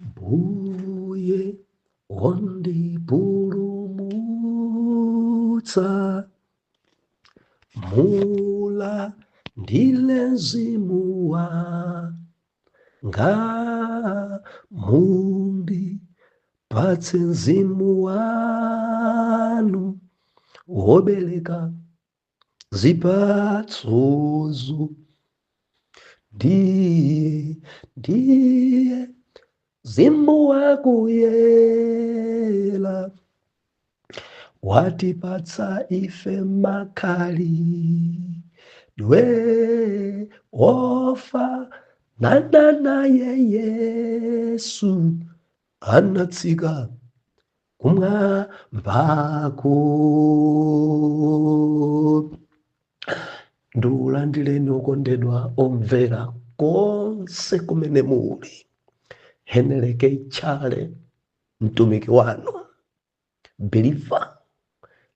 Mbuye wandipulumutsa, mula ndile mzimu wanga, mundipatse mzimu wanu wobereka zipatsozo. Ndiye mzimu wakuyela watipatsa ife makhalidwe ofanana naye Yesu anatsika kumwambako. Ndiulandileni okondedwa omvera konse kumene muli. Heneleke Chale, mtumiki wanu believer,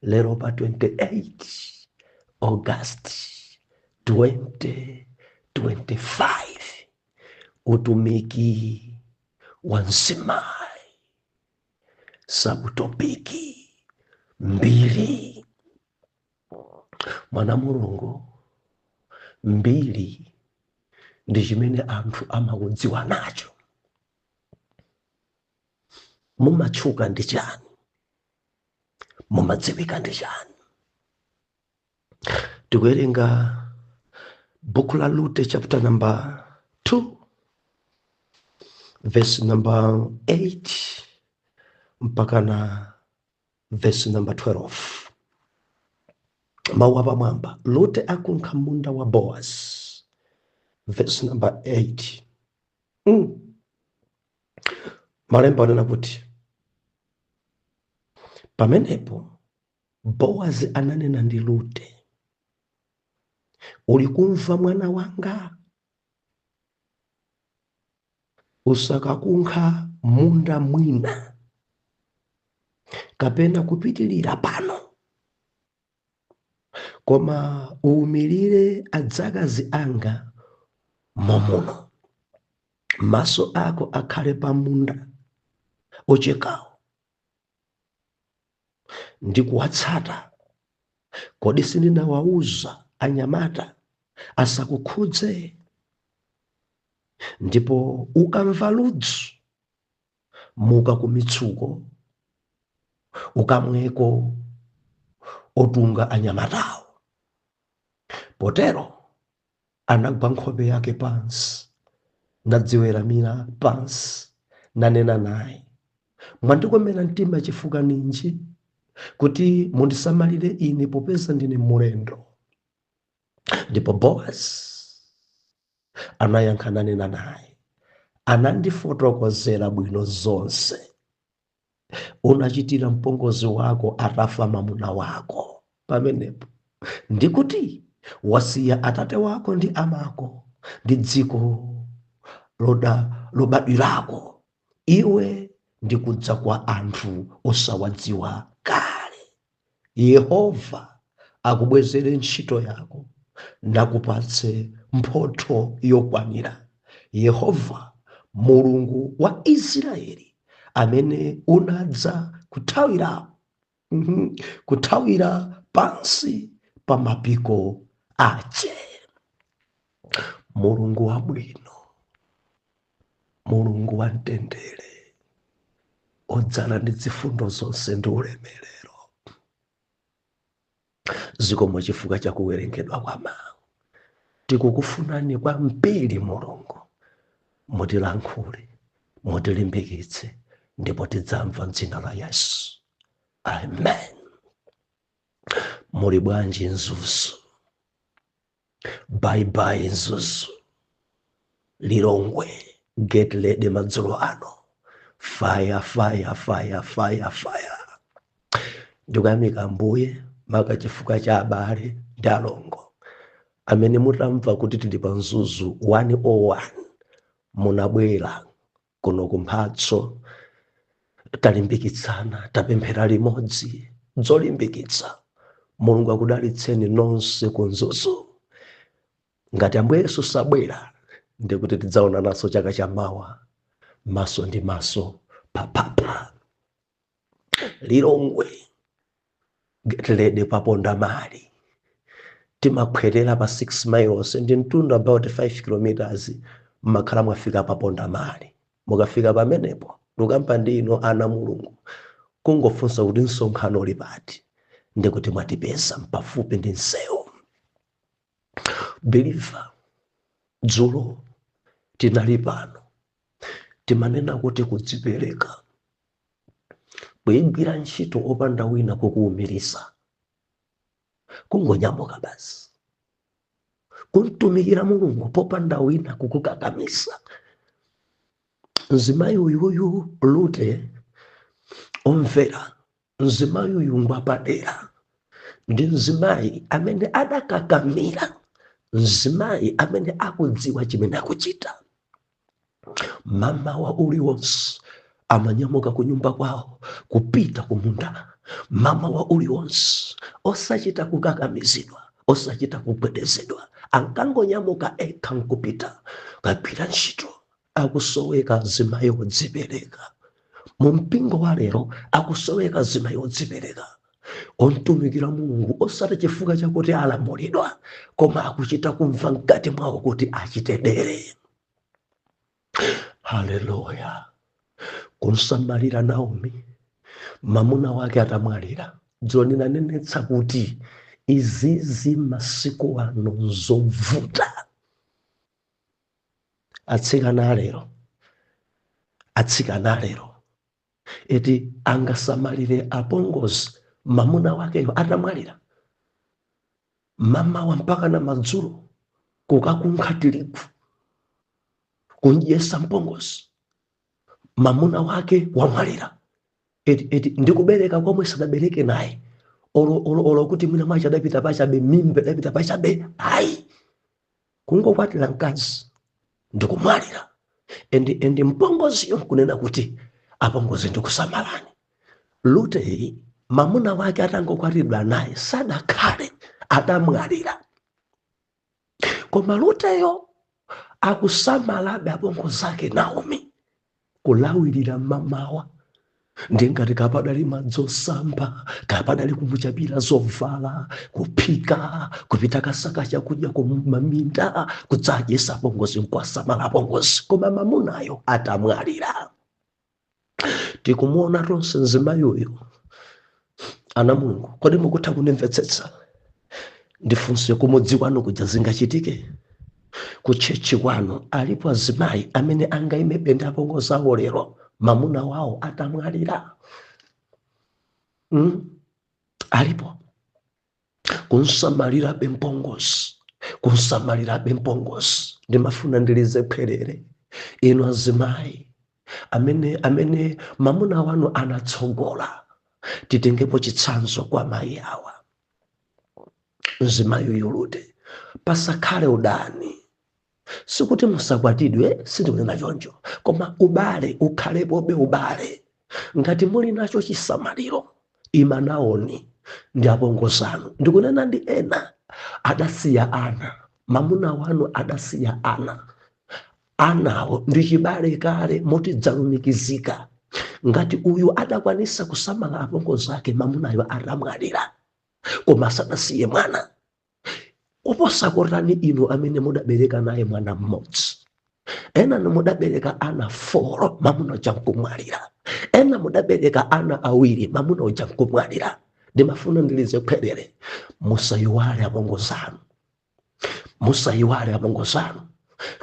lero pa 28 August 2025, utumiki wa nsimai, sabutopiki mbili. Mwana Mulungu, mbili ndi chimene anthu amakudziwa nacho. Mumatchuka ndi chani? Mumadziwika ndi chani? Tikuwerenga buku la Rute chapter number 2 verse number 8 mpaka na verse number 12. Mawu apamwamba, Rute akunkha munda wa Boaz, verse number 8. Malemba anena kuti, pamenepo Boaz ananena ndi Rute, uli kumva mwana wanga? Usakakunkha munda mwina kapena kupitilira pano, koma uwumilire adzakazi anga momuno. Maso ako akhale pa munda ochekawo ndi kuwatsata. Kodi sindinawawuza anyamata asakukhudze? Ndipo ukamva ludzu, muka kumitsuko ukamweko otunga anyamatawo. Potero anagwa nkhope yake pansi, nadziweramira pansi, nanena naye, mwandikomera mtima chifukwa ninji kuti mundisamalire ine popeza ndine mulendo? Ndipo Boaz anayankha nanena naye, anandifotokozera bwino zonse unachitira mpongozi wako atafa mwamuna wako. Pamenepo ndikuti wasiya atate wako ndi amako ndi dziko lobadwirako, iwe ndikudza kwa anthu osawadziwa kale. Yehova akubwezere ntchito yako, nakupatse mphotho yokwanira. Yehova Mulungu wa Israeli, amene unadza kuthawira pansi pa mapiko ache. Mulungu wabwino, Mulungu wa mtendere, odzala ndi zifundo zonse ndi ulemerero. Zikomo chifukwa cha kuwerengedwa kwa mawu. Tikukufunani kwambiri Mulungu, mutilankhule, mutilimbikitse, ndipo tidzamva m'dzina la Yesu. Amen. Muli bwanji Nzuzu? Bye bye Nzuzu. Lilongwe, get ready madzulo ano. Fire, fire, fire, fire, fire. Ndikuyamika Mbuye maka chifukwa cha abale ndi alongo amene mutamva kuti tili pa Nzuzu 101, munabwera kuno kumphatso, talimbikitsana, tapemphera limodzi zolimbikitsa. Mulungu akudalitseni nonse ku Nzuzu. Ngati Ambuye Yesu sabwera, ndikuti tidzaona naso chaka chamawa maso ndi maso, papapa, Lilongwe, Getlede paponda mali. Timakhwelera pa 6 miles ndi mtunda about 5 kilometers, mmakhala mwafika paponda mali. Mukafika pamenepo lukamba ndino ana Mulungu kungofunsa kuti msonkhano uli pati, ndikuti mwatipeza pafupi ndi msewu. Believer, dzulo tinali pano timanena kuti kudzipereka, kuyigwira ntchito opanda wina kukuwumirisa, kungonyamuka basi, kuntumikira Mulungu popanda wina kukukakamisa. Mzimayi uyuyu Lute omvera, mzimayi uyu ngwapadera, ndi mzimayi amene adakakamira, mzimayi amene akudziwa chimene akuchita. Mama wa uliwonse amanyamuka kunyumba kwawo kupita kumunda. Mama wa uliwonse osachita kukakamizidwa, osachita kugwedezedwa, ankangonyamuka ekha nkupita kagwira ntchito. Akusoweka mzimayi wodzipereka. Mu mpingo wa lero akusoweka mzimayi wodzipereka, ontumikira Mulungu osati chifukwa chakuti alamulidwa, koma akuchita kumva mkati mwawo kuti achite dere. Haleluya. Kunsamalira Naomi, mamuna wake atamwalira. Dzulo ndinanenetsa kuti izizi masiku ano nzovuta. Atsikana alero eti angasamalire apongozi mamuna wakeyo atamwalira. Mama wa mpaka na madzulo kukakunkha tirigu kunjesa mpongozi, mamuna wake wamwalira. Eti ndikubereka komwe sadabereke naye, olo kuti mwina mwacha adapita pachabe, mimba adapita pachabe, ayi kungokwatira mkazi ndikumwalira. Endi mpongoziyo kunena kuti apongozi ndikusamalani. Lute mamuna wake atangokwatiridwa naye sadakhale, adamwalira. Koma Luteyo akusamalabe apongozi ake Naomi, kulawirira mamawa. Ndingati kapadali madzi osamba, kapadali kumuchapira zovala, kuphika, kupita kasaka chakudya kumaminda, kudzajesa apongozi, nkwasamala apongozi. Koma mamunayo atamwalira. Tikumuona tonse mzimayi uyu. Ana Mulungu, kodi mukutha kunimvetsetsa? Ndifunse kumudzi wanu kuja zingachitike? Kuchechi kwanu alipo azimayi amene angaime benda apongozi awo lero mamuna wawo atamwalira? Alipo. Kunsamalira bempongozi, kunsamalira bempongozi. Ndimafuna ndilize pherere inu azimayi amene mamuna wanu anatsogola. Titengepo chitsanzo kwa mayi awa. Mzimayi uyu Lute pasakhale udani. Sikuti musakwatidwe, sindikunena choncho, koma ubale ukhalepo be ubale. Ngati muli nacho chisamaliro, ima Naomi ndi apongozi anu. Ndikunena ndi ena adasiya ana, mamuna wanu adasiya ana. Anawo ndi chibale kale motidzalumikizika. Ngati uyu adakwanisa kusamala apongozi ake mamunayo atamwalira, koma sadasiye mwana, oposa kotani inu amene mudabereka naye mwana mmodzi. Ena mudabereka ana 4, mamuna uja nkumwalira. Ena mudabereka ana awiri, mamuna uja nkumwalira. Ndimafuna ndilize pherere, musayiwale apongozi anu, musayiwale apongozi anu.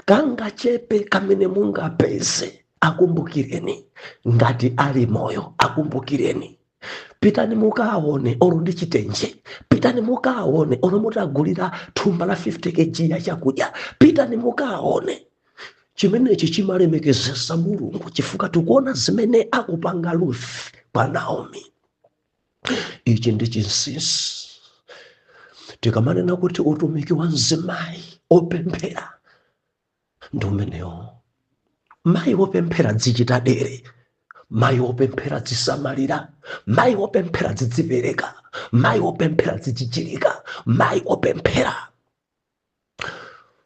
Kanga chepe kamene mungapeze akumbukireni. Ngati ali moyo akumbukireni. Pitani mukaone olo ndi chitenje, pitani mukaone olo mutagulira thumba la 50 kg ya chakudya, pitani mukaone. Chimenechi chimalemekezesa Mulungu chifukwa tikuona zimene akupanga Ruth pa Naomi. Ichi ndi chinsinsi. Tikamanena kuti utumiki wa mzimayi opemphera ndi umenewo. Mayi opemphera dzichita dere, mayi opemphera dzisamalira, mayi opemphera dzidzipereka, mayi opemphera dzichichirika, mayi opemphera.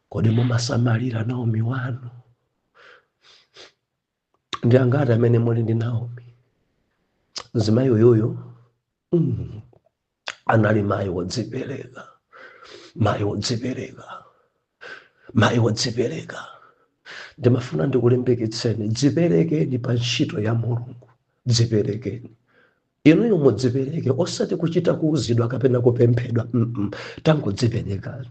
Kodi mumasamalira Naomi wanu? ndi angati amene muli ndi Naomi. Mzimayi uyoyo anali mayi wodzipereka, mayi wodzipereka, mayi wodzipereka. Ndimafuna ndikulimbikitseni, dziperekeni pa ntchito ya Mulungu, dziperekeni. Inuyo mudzipereke, osati kuchita kuuzidwa kapena kupemphedwa. Tangodziperekani.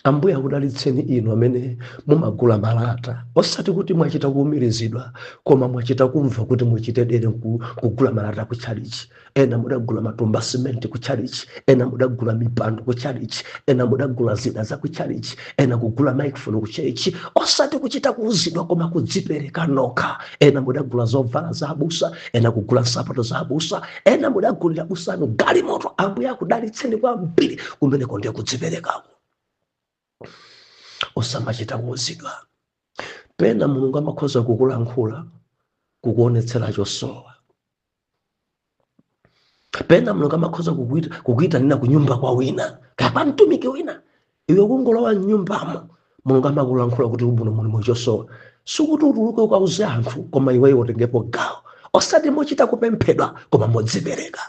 Ambuye akudalitseni inu amene mumagula malata, osati kuti mwachita kuumirizidwa, koma mwachita kumva kuti muchite dere kugula malata ku chalichi. Ena mudagula matumba simenti ku chalichi, ena mudagula mipando ku chalichi, ena mudagula zida za ku chalichi, ena kugula microphone ku chalichi, osati kuchita kuuzidwa koma kudzipereka nokha. Ena mudagula zovala za abusa, ena kugula nsapato za abusa, ena mudagulira busanu galimoto. Ambuye akudalitseni kwambiri kumeneko ndiye kudziperekako. Osamachita kuuzidwa. Pena Mulungu amakhoza kukulankhula kukuonetsera chosowa. Pena Mulungu amakhoza kukuyitanira ku nyumba kwa wina, kapa mtumiki wina, iwe kungolowa m'nyumbamo, Mulungu amakulankhula kuti ubuno muli chosowa. Sukuti utuluke ukauze anthu, koma iweyo utengepo gawo. Osati mochita kupemphedwa koma modzipereka.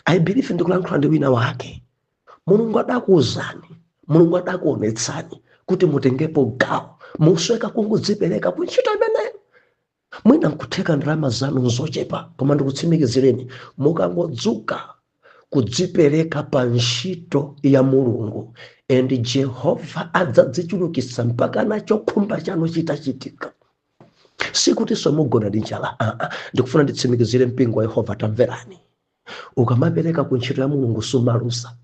I believe ndikulankhula ndi wina wake. Mulungu adakuuzani, Mulungu adakuonetsani kuti mutengepo gawo, musweka kungodzipereka ku ntchito imeneyo. Mwina nkutheka ndalama zanu nzochepa, koma ndikutsimikizireni, mukangodzuka kudzipereka pa ntchito ya Mulungu, and Jehova adzadzichulukitsa mpaka na chokhumba chanu chitachitika. Sikuti somugona ndi njala, ndikufuna nditsimikizire mpingo wa Yehova, tamverani. Ukamapereka ku ntchito ya Mulungu sumalusa.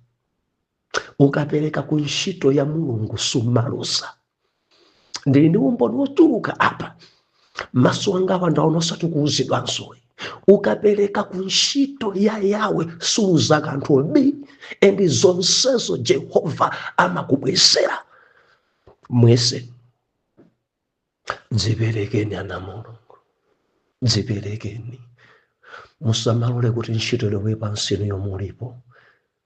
Ukapereka ku ntchito ya Mulungu sumalusa. Ndili ndi umboni wochuluka apa. Maso anga wandaona osati kuuzidwa nsoyi. Ukapereka ku ntchito ya Yawe suuza kanthu bi, and zonsezo Jehova amakubwezera. Mwese dziperekeni ana Mulungu, dziperekeni. Musamalole kuti ntchito ilowe pansi inu mulipo.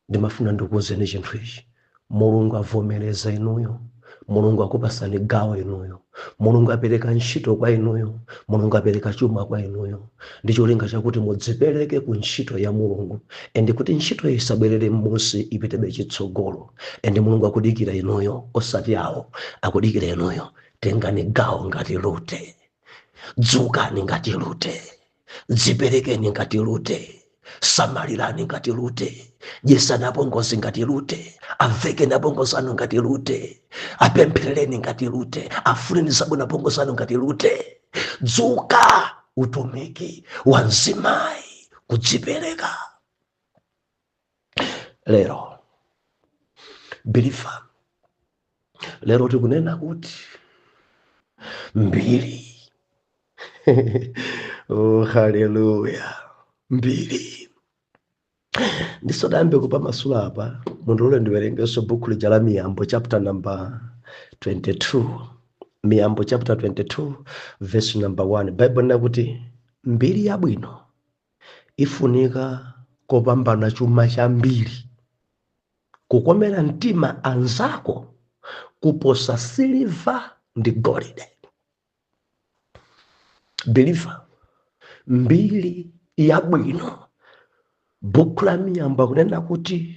Ndimafuna ndikuwuzeni chinthu ichi. Mulungu avomereza inuyo, Mulungu akupasani gawo inuyo, Mulungu apereka ntchito kwa inuyo, Mulungu apereka chuma kwa inuyo. Ndi cholinga chakuti mudzipereke ku ntchito ya Mulungu, and kuti ntchito isabwerere m'munsi, ipitebe chitsogolo. And Mulungu akudikira inuyo, osati awo, akudikira inuyo. Tengani gawo ngati Rute, dzukani ngati Rute, dziperekeni ngati Rute, samalirani ngati Rute, dyesani apongozi ngati Rute, avekeni apongozi anu ngati Rute, apempherereni ngati Rute, afuneni zabwino apongozi anu ngati Rute. Dzuka utumiki wa mzimayi, kudzipereka. Lero bilifa, lero tikunena kuti mbiri. Oh, haleluya. Mbiri. Ndisodambe kupa masula apa, mundulole ndiwerengeso buku lija la Miyambo chapter number 22. Miyambo chapter 22 verse number 1. Bible nakuti mbiri yabwino ifunika kopambana chuma cha mbiri, kukomera mtima anzako kuposa siliva ndi golide. Believer, mbiri yabwino, buku la Miyambo kunena kuti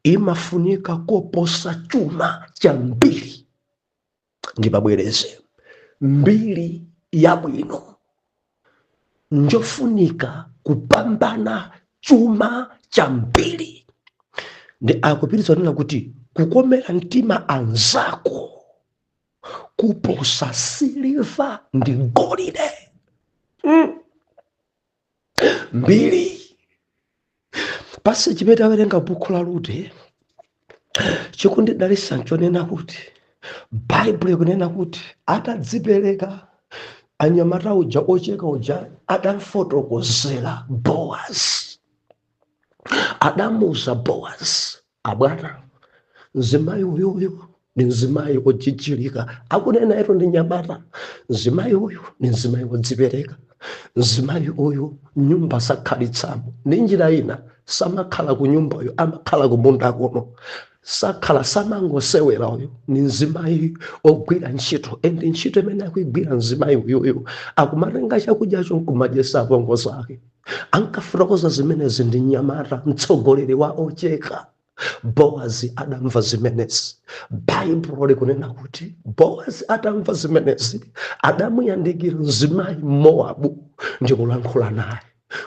imafunika koposa chuma cha mbiri. Ndipabwereze, mbiri yabwino njofunika kupambana chuma cha mbiri. Ndi akupitiriza kunena kuti kukomera mtima anzako kuposa siliva ndi golide. Mbiri. Pasi chimene awerenga buku la Rute chikundidalisa nchonena kuti Bible ikunena kuti atadzipereka anyamata uja ocheka uja adamfotokozera Boaz. Adamuza Boaz, abwana, mzimayi uyu ni mzimayi wochichilika. Akunena ero ndi nyamata, mzimayi uyu ni mzimayi wodzipereka. Mzimayi uyu nyumba sakhalitsamo, ndi njira ina samakhala ku nyumba uyu, amakhala ku munda kuno. sakhala samangosewera uyu ni mzimayi ogwira ntchito ende ntchito imene akuigwira mzimayi uyuyu akumatenga chakudyacho nkumadyesa apongozi ake. Ankafotokoza zimenezi ndi mnyamata mtsogoleri wa ocheka. Bowazi adamva zimenezi. Baibulo likunena kuti Bowazi adamva zimenezi adamuyandikira mzimayi Mowabu ndi kulankhula naye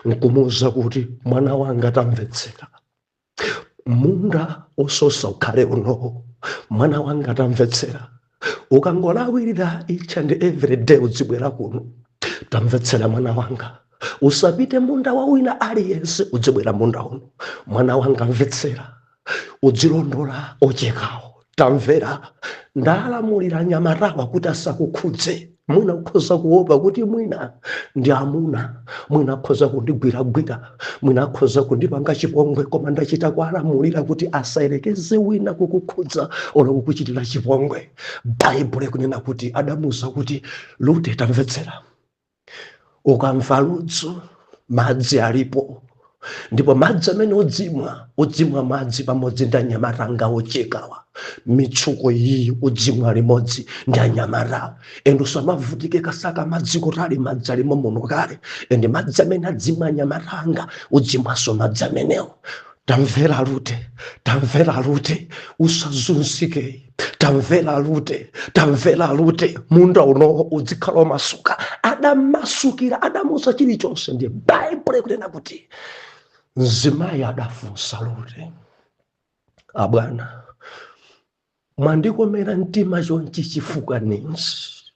nkumuwuza kuti mwana wanga tamvetsera, munda ososa ukhale uno, mwana wanga tamvetsera, ukangolawirira each and every day udzibwera kuno, tamvetsera mwana wanga, usapite munda wa wina aliyense udzibwera munda uno, mwana wanga mvetsera, udzilondola ochekawo, tamvera, ndalamulira nyamatawa kuti asakukhudze. Mwina ukhoza kuopa kuti mwina ndi amuna, mwina akhoza kundigwiragwira, mwina akhoza kundipanga chipongwe, koma ndachita kulamulira kuti asayerekeze wina kukukhudza ola kukuchitira chipongwe. Baibulo ikunena kuti adamuwuza kuti Lute tamvetsera, ukamva ludzu madzi alipo, ndipo madzi amene udzimwa madzi pamodzi ndi anyamata anga ochekawa, mitsuko iyi udzimwa limodzi ndi anyamatawa, ende usamavutike kasaka madzi kutali madzi alimo muno kale, ende madzi amene adzimwa anyamata anga udzimwanso madzi amenewo. Tamvera Lute, tamvera Lute, usazunzike, tamvera Lute, tamvera Lute, munda uno udzikhala masuka. Adamasukira, adamusa chilichonse. Ndi Baibulo ikunena kuti mzimayi adafunsa Lute, abwana, mwandikomera mtima chonchi chifukwa ninji?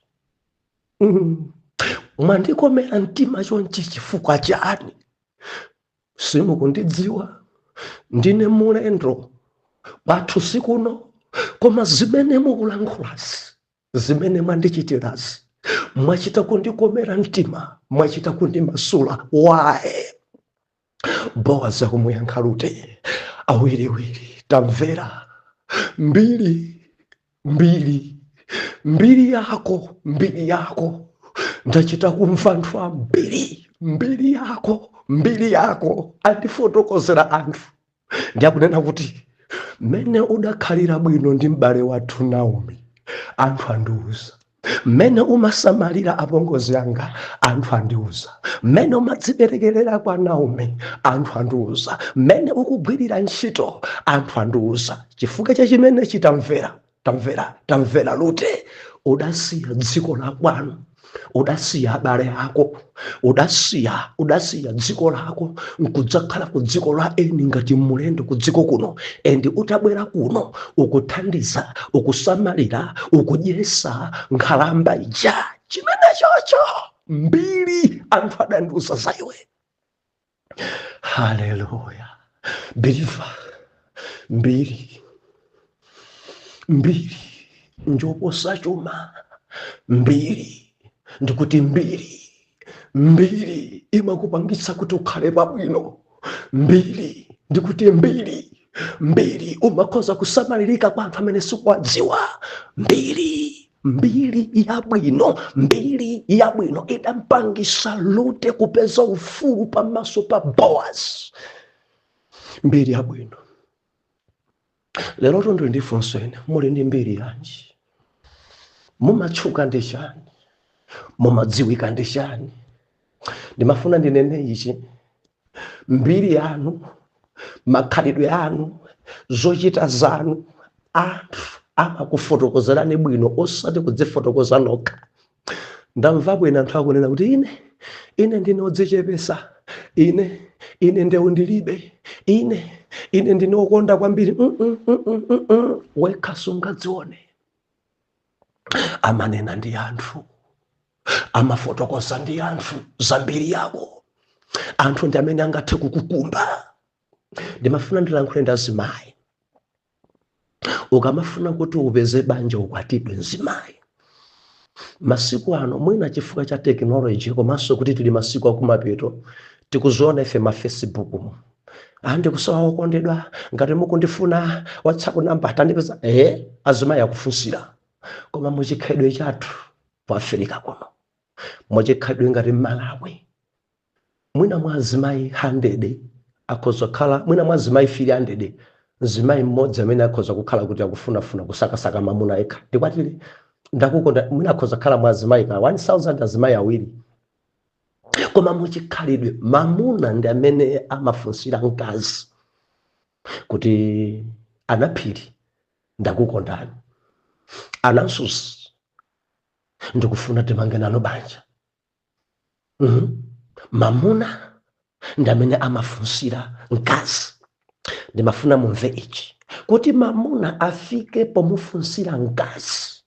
Mwandikomera mtima chonchi chifukwa chani? Simukundidziwa, ndine mulendo pathu sikuno, koma zimene mukulankhulazi, zimene mwandichitirazi, mwachita kundikomera mtima, mwachita kundimasula. Why? Bowazi akumuyankha Lute, awiriwiri, tamvera, mbiri yako ndachita kumva anthu ambiri, mbiri yako andifotokozera anthu. Ndiyakunena kuti mene udakhalira bwino ndi m'bale wathu Naomi, anthu andiuza. Mene umasamalira apongozi anga, anthu andiuza. Mene umadziperekerera kwa Naomi, anthu andiuza. Mene ukugwirira ntchito, anthu andiuza. Chifukwa cha chimene chitamvera, tamvera Lute, udasiya dziko la kwanu, udasiya abale ako, udasiya dziko lako, nkudzakhala ku dziko la eni ngati mulendo ku dziko kuno, endi utabwera kuno ukuthandiza, ukusamalira, ukudyesa nkhalamba ija. Chimene chocho mbiri anthu adandiuza za iwe. Haleluya. Believer, mbiri njoposa chuma. Mbiri ndikuti mbiri imakupangitsa kuti ukhale pabwino. Mbiri ndikuti mbiri umakhoza kusamalirika kwa anthu amene sikuwadziwa. Mbiri yabwino idampangisa Lute kupeza ufulu pamaso pa Bowazi. Mbiri yabwino. Lero tondo ndifunseni, muli ndi mbiri yanji? Mumatchuka ndi chani? Mumadziwika ndi chani? Ndimafuna ndinene ichi, mbiri yanu, makhalidwe anu, zochita zanu, anthu amakufotokozerani bwino osati kudzifotokoza nokha. Ndamva bwino anthu akunena kuti ine ndine odzichepesa, ine ndewu ndilibe, ine ndine okonda kwambiri. Wekha sungadzione. Amanena ndi anthu, amafotokoza ndi anthu za mbiri yako. Anthu ndi amene angathe kukukumba. Ndimafuna ndilankhule ndi azimayi. Ukamafuna kuti upeze banja ukwatidwe mzimayi. Masiku ano mwina chifukwa cha technology, komanso kuti tili masiku akumapeto, tikuziona ife ma Facebook. Ndikusowa okondedwa, ngati mukundifuna WhatsApp namba atandipeza. Azimayi akufunsira. Koma muchikhalidwe chathu pa Afrika kuno, muchikhalidwe ngati Malawi, mwina mwa azimayi 100 akhoza khala, mwina mwa azimayi 300 mzimayi mmodzi amene akhoza kukhala kuti akufunafuna kusakasaka mamuna ekha ndikwatili ndakukonda mwina akhoza khala mwa azimayi ka 1000 azimayi awiri koma muchikhalidwe mamuna ndi amene amafunsira mkazi kuti Anaphiri ndakukondani, Anamsusi ndikufuna timange nanu banja. Mamuna ndi amene amafunsira mkazi. Ndimafuna mumve ichi kuti mamuna afike pomufunsira mkazi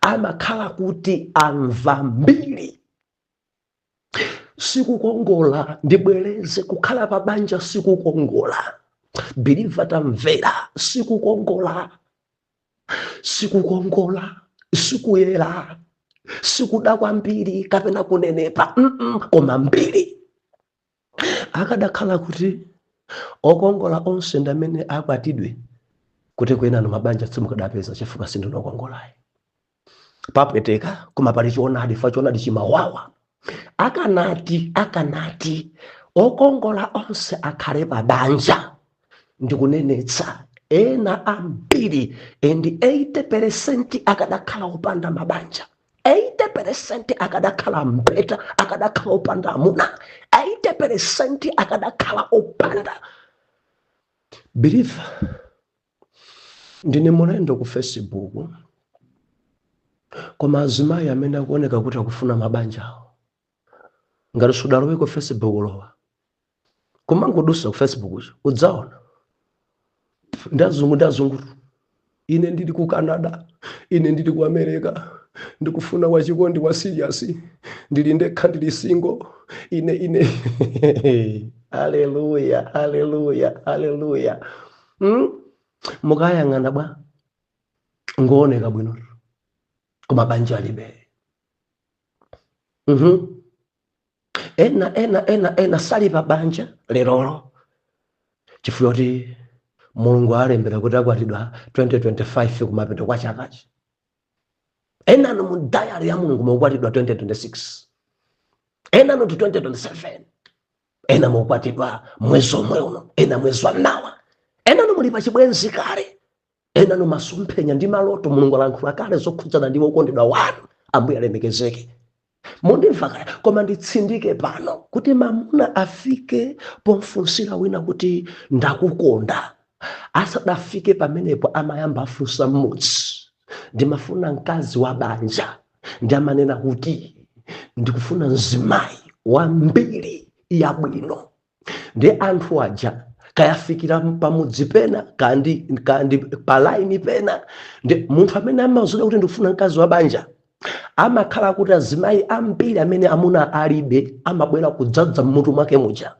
amakhala kuti amva mbiri. Sikukongola ndibwereze kukhala pabanja sikukongola. Believe tamvera sikukongola. Sikukongola, sikuyera, sikuda kwambiri kapena kunenepa koma mbiri. Akadakhala kuti okongola onse ndi amene akwatidwe kuti kuyenano mabanja simukadapeza chifukwa sindinokongolayi. Papweteka koma pali choonadi choonadi chimawawa. Akanati okongola onse akhale pabanja ndikunenetsa ena ambiri and 80% akadakhala opanda mabanja. 80% akadakhala mbeta, akadakhala opanda amuna. 80% akadakhala opanda. Believe ndine mulendo ku Facebook koma azimayi amene akuoneka kuti akufuna mabanja awo ngati sudalowe ku Facebook lowa koma ngodusa ku Facebook udzaona ndazungu ine ndili ku Canada, ine ndili ku America, ndikufuna wachikondi wa serious, ndili ndekha ndili single, ine haleluya haleluya haleluya. Mukayang'ana bwa ngooneka bwino koma banja libe. Ena sali pa banja lerolo chifukwa kuti Mulungu alembera kuti akwatidwa 2025 kumapeto kwa chakachi. Ena no mu diary ya Mulungu mukwatidwa 2026. Ena no 2027. Ena mukwatidwa mwezi omwe uno, ena mwezi wa nawa. Ena no muli pa chibwenzi kale. Ena no masomphenya ndi maloto Mulungu alankhula kale zokhudzana ndi okondedwa wanu. Ambuye alemekezeke. Mundimva kale koma nditsindike pano kuti mamuna afike pomfunsira wina kuti ndakukonda. Asadafike pamenepo amayamba afunsa mmodzi. Ndimafuna mkazi wa banja. Ndiamanena kuti ndikufuna mzimayi wa mbiri ya bwino. Ndi anthu aja kayafikira pamudzi pena kandi palaini pena ndi munthu amene amauzira kuti ndikufuna mkazi wa banja amakhala kuti azimayi ambiri amene amuna alibe amabwera kudzadza mmutu mwake muja.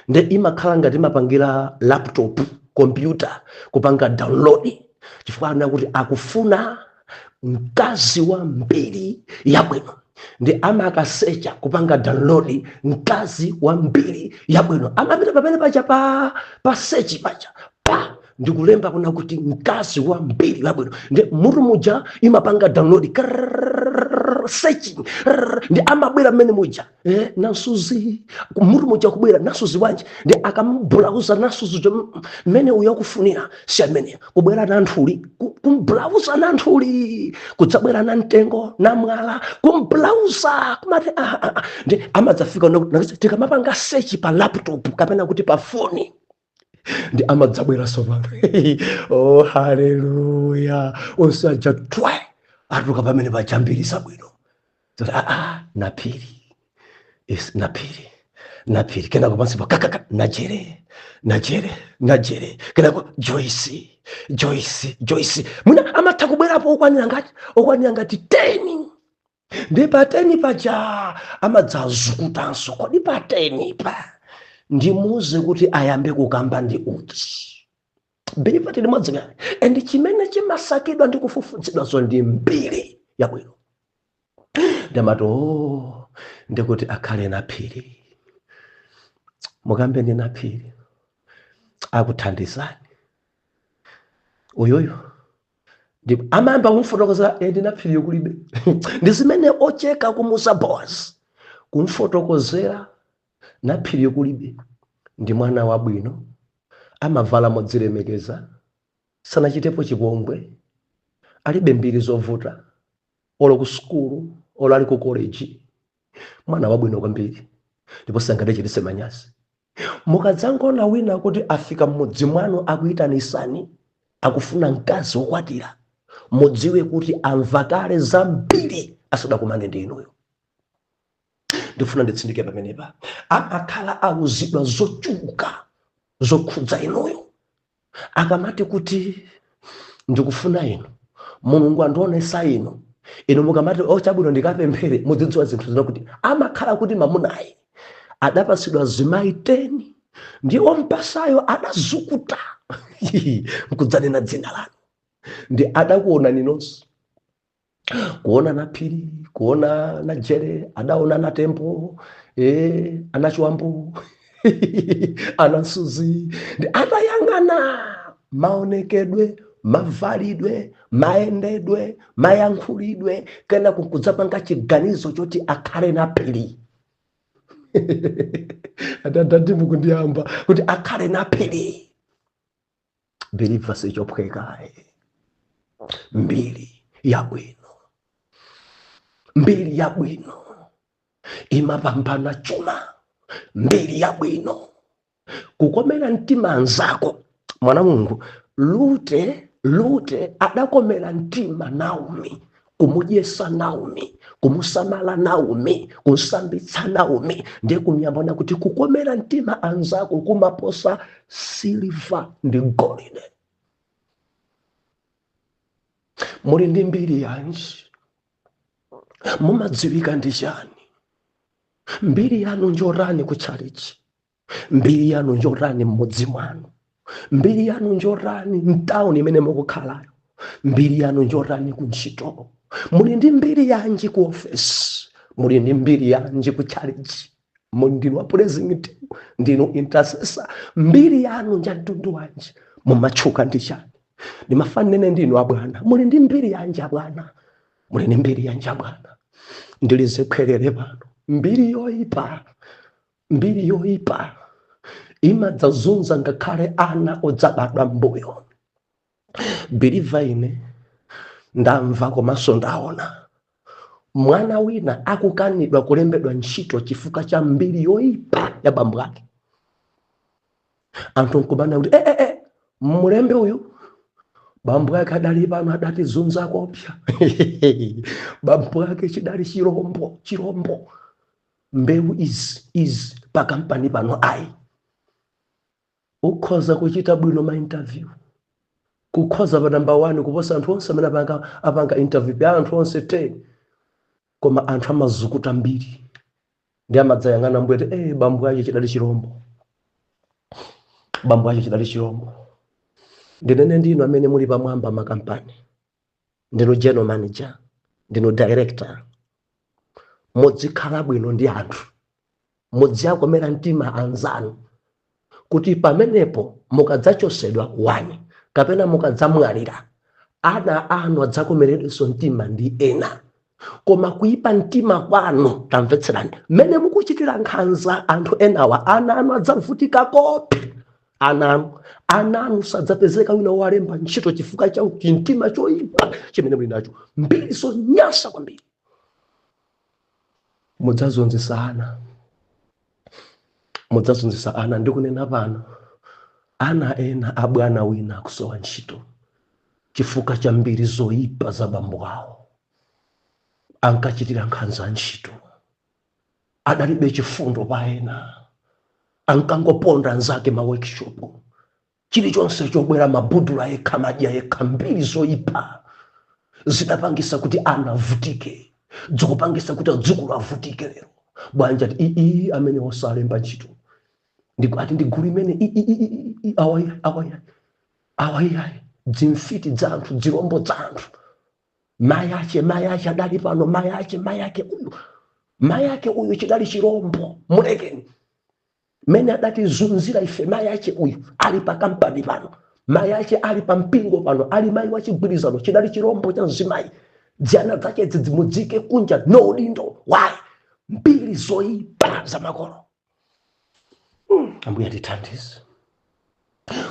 Ndi imakhala ngati mapangira laptop, computer kupanga download chifukwa kuti akufuna mkazi wa mbiri ya bwino. Ndi amakasecha kupanga download mkazi wa mbiri ya bwino. Amapita pamene paja pa search paja ndikulemba kuna kuti mkazi wa mbiri ya bwino. Ndi mutu muja imapanga download searching ndi amabwera mmene muja nasuzi mutu muja kubwera nasuzi wanje ndi akamblauza nasuzi mmene uyo kufunira si amene kubwera na nthuli kumblauza na nthuli kudzabwera na mtengo na mwala kumblauza kumati ndi amadzafika nakuti tikamapanga search pa laptop kapena kuti pa phone ndi amadzabwera sopano. Oh haleluya. Onse aja twa atuka pamene pachambirisa bwino. Napiri is napiri kenako pansi pa kakaka najere kenako Joyce muna amatha kubwerapo okwanira ngati 10 ndi pa 10 paja amadzazukutanso kodi pa 10 pa ndimuze kuti ayambe kukamba ndi uchi believe tili mwadzina and chimene chimasakidwa ndi kufufutsidwa so ndi mbiri yabwino. Ndamato ndikuti akhale Naphiri. Mukambe ndi Naphiri akuthandizani uyoyo ndi amamba kumfotokoza ndi Naphiri yokulibe. Ndi zimene ocheka kumusa Boaz kumfotokozera Naphiri yokulibe ndi mwana wabwino amavala modzilemekeza, sanachitepo chipongwe, alibe mbiri zovuta, olo ku sukulu, olo ali ku college, mwana wabwino kwambiri, ndipo sangadachititse manyazi. Mukadzangona wina kuti afika mmudzi mwanu akuyitanisani, akufuna mkazi wokwatira, mudziwe kuti amva kale zambiri asadakumane ndi inuyo. Ndifuna nditsindike pamenepa, amakhala awuzidwa zochuluka zokhudza inuyo. Akamati kuti ndikufuna inu, Mulungu andionesa inu, inu mukamati chabwino ndikapemphere, mudzidziwa zinthu zina kuti amakhala kuti mamunayi adapasidwa zimayi 10 ndi ompasayo adazukuta nkudzanena dzina lanu, ndi adakuona ninonso, kuona na phiri, kuona na jere, adaona na tempo, anachiwambu ana Suzi, ndi adayang'ana maonekedwe, mavalidwe, maendedwe, mayankhulidwe, kena kukudzapanga chiganizo choti akhale na phiri. Adadadi mukundiyamba kuti akhale na phiri. Believe sichophwekayi, mbiri yabwino, mbiri yabwino imapambana chuma, mbiri yabwino kukomera mtima anzako. Mwana Mulungu, Lute adakomera mtima Naomi, kumudyesa Naomi, kumusamala Naomi, kusambitsa Naomi, ndiye kumuyambona kuti kukomera mtima anzako kumaposa siliva ndi golide. Muli ndi mbiri yanji, mumadziwika ndi chani? Mbiri yanu njorani ku chalichi, mbiri yanu njorani mmudzi mwanu, mbiri yanu njorani mtauni imene mukukhalayo, mbiri yanu njorani ku ntchito. Muli ndi mbiri yanji ku ofesi, muli ndi mbiri yanji ku chalichi, ndinu wa president, ndinu intercessor, mbiri yanu njamtundu wanji, mumatchuka ndi chani? Ndimafanene ndinu abwana, muli ndi mbiri yanji abwana, muli ndi mbiri yanji abwana. Ndilize khwerere pano, mbiri yoyipa imadzazunza ngakhale ana odzabadwa mbuyo. Believe ine ndamva komanso ndaona mwana wina akukanidwa kulembedwa ntchito chifukwa cha mbiri yoyipa ya bambo ake. Anthu nkubana kuti mulembe uyu bambo ake adali pano adatizunza kopya. Bambo ake chidali chirombo. Mbewu is pakampani pano ayi. Ukhoza kuchita bwino ma interview, kukhoza pa number 1 kuposa anthu onse amene apanga interview pa anthu onse 10, koma anthu amazukuta mbiri ndi amadzayang'ana mbwete bambo ake chidali chirombo, bambo ake chidali chirombo. Ndinene ndinu amene muli pamwamba makampani, ndinu general manager, ndinu director, mudzikhala bwino ndi anthu, mudziakomera mtima anzanu, kuti pamenepo mukadzachosedwa 1 kapena mukadzamwalira ana anu adzakomeredwenso mtima ndi ena. Koma kuipa mtima kwanu, tamvetserani, mmene mukuchitira nkhanza anthu enawa, ana anu adzavutika kopi. Ana anu sadzapezeka wina walemba ntchito chifukwa cha mtima choyipa chimene muli nacho, mbiri zonyasa kwambiri. Mudzazunzisa ana, ndikunena pano ana ena abwana wina akusowa ntchito chifukwa cha mbiri zoyipa za bambo awo. Ankachitira nkhanza ntchito, adalibe chifundo pa ena, ankangoponda nzake ma workshop, chilichonse chobwera mabudula yekha, madya yekha. Mbiri zoyipa zidapangisa kuti ana avutike, dzikupangisa kuti adzukulu avutike. Lero bwanja amene osalemba ntchito ati ndigulu imene awaya dzimfiti za anthu, dzirombo za anthu. Mayi ake adali pano, mayi ake uyu chidali chirombo. Mulekeni mene adatizunzira ife. Mayi ake uyu ali pa kampani pano, mayi ake ali pa mpingo pano, ali mayi wa chigwirizano, chidali chirombo cha mzimayi. Jana zake zidzimudzike kunja, no udindo. Why? Mbiri zoyipa za makolo. Ambuye atithandize.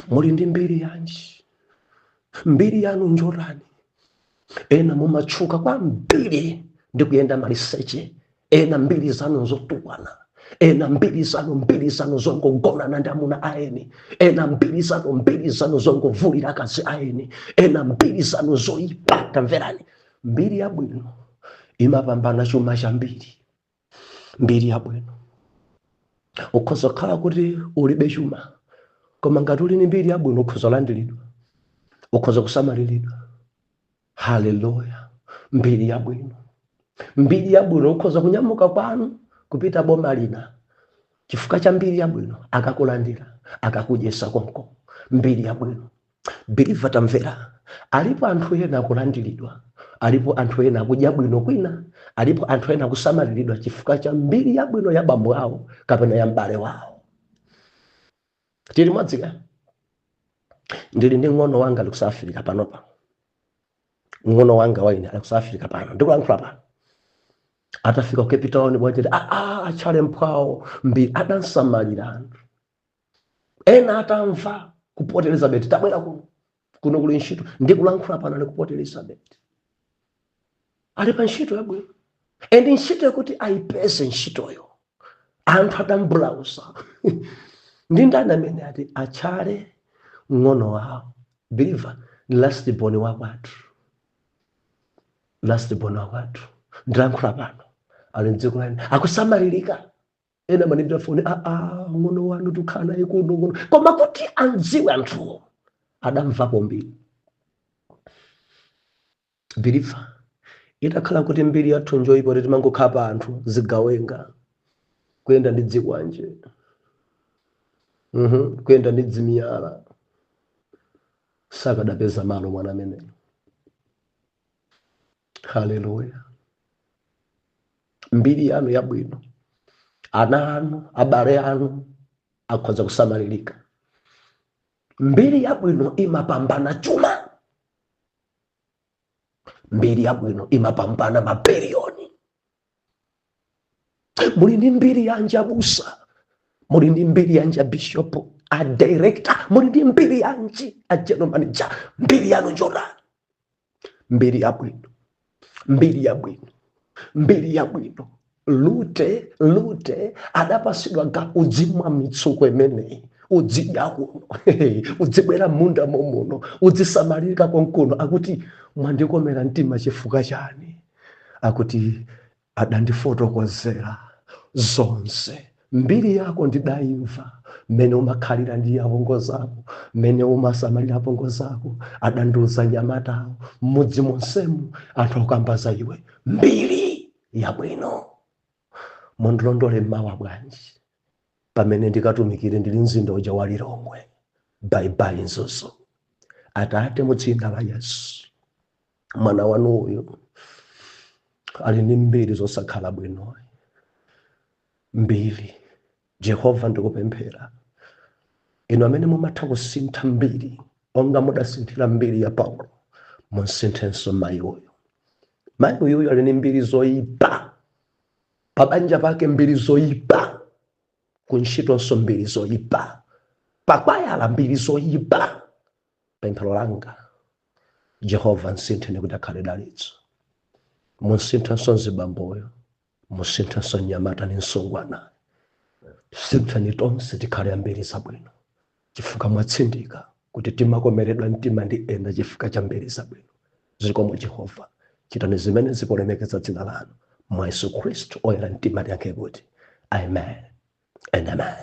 muli ndi mbiri yanji? Mbiri yanu njorani? Ena mumatchuka kwambiri ndi kuyenda maliseche. Ena mbiri zanu zotukwana. Ena mbiri zanu zongogonana ndi amuna aeni. Ena mbiri zanu zongovulira akazi aeni. Ena mbiri zanu zoyipa. Tamverani, mbiri yabwino imapambana chuma cha mbiri. Mbiri yabwino ukhoza khala kuti ulibe chuma, koma ngati uli ni mbiri yabwino ukhoza landiridwa, ukhoza kusamaliridwa. Haleluya. Mbiri yabwino, mbiri yabwino ukhoza kunyamuka kwanu kupita boma lina chifukwa cha mbiri yabwino, akakulandira akakudyesa konko. Mbiri yabwino. Biliva, tamvera, alipo anthu ena akulandiridwa, alipo anthu ena akudya bwino kwina, alipo anthu ena akusamaliridwa chifukwa cha mbiri yabwino ya bambo awo kapena ya m'bale wawo. Tili mwadzika, ndili ndi ng'ono wanga ali ku South Africa panopa. Ng'ono wanga waine ali ku South Africa pano, ndikulankhula pano. Atafika ku Cape Town bwati achale mphawo mbiri, adansamalira anthu. Ena atamva ku Port Elizabeth, tabwera kuno kuli ntchito, ndikulankhula pano ali ku Port Elizabeth. Ali pa ntchito yabwino, endi ntchito yakuti ayipeze ntchitoyo. Anthu adambulausa. Ndi ndani amene ati achale ng'ono wawo? Believer, last born wakwathu. Last born wakwathu. Ndilankhula pano ali mdziko lani akusamalirika. Ena manipita foni, ng'ono wanu tukhala naye kuno. Koma kuti anziwe anthu adamvapo mbiri. Believer, itakhala kuti mbiri yathu njoyipa kuti timangokhapa anthu zigawenga, kuyenda ndi dzikwanje, kuyenda ndi dzimiyala, sakadapeza malo mwana ameneyo. Haleluya. Mbiri yanu yabwino, ana anu, abale anu akhoza kusamalirika. Mbiri yabwino imapambana chuma. Mbiri yabwino imapambana mabilioni. Muli ndi mbiri yanji abusa, muli ndi mbiri yanji bishop, a director, muli ndi mbiri yanji a general manager. Mbiri yanu njorani. Mbiri yabwino, mbiri yabwino, mbiri yabwino. Lute adapasidwa ga udzimwa mitsuko imeneyi, udzidya kuno, udzibwera munda momuno, udzisamalirika konkuno. Akuti mwandikomera mtima chifukwa chani? Akuti adandifotokozera zonse. Mbiri yako ndidayimva, mene umakhalira ndi apongo zako, mene umasamalira apongo zako. Adandiuza nyamatawo mudzi monsemu anthu akambaza iwe mbiri yabwino. Mondilondole mawa bwanji pamene ndikatumikire ndili mzinda uja wa Lilongwe. Bye nzuzu. Atate mu dzina la Yesu, mwana wanu uyu ali ndi mbiri zosakhala bwino. Mbiri, Jehova ndikupemphera, inu amene mumatha kusintha mbiri onga mudasinthira mbiri ya Paulo, musinthenso mayi uyu. Mayi uyu ali ndi mbiri zoyipa, pabanja pake mbiri zoyipa, kuntchitonso mbiri zoyipa, pakwayala mbiri zoyipa. Pemphero langa, Jehova nsintheni kuti akhale dalitso. Musinthenso mzibamboyo, musinthenso nyamata ndi msungwana. Sintheni tonse tikhale ambiri zabwino, chifukwa mwatsindika kuti timakomeredwa mtima ndi ena chifukwa cha mbiri zabwino. Zikomo Jehova, chitani zimene zikulemekeza dzina lanu. Mwa Yesu Khristu oyera mtima tiyankhe kuti amen and amen.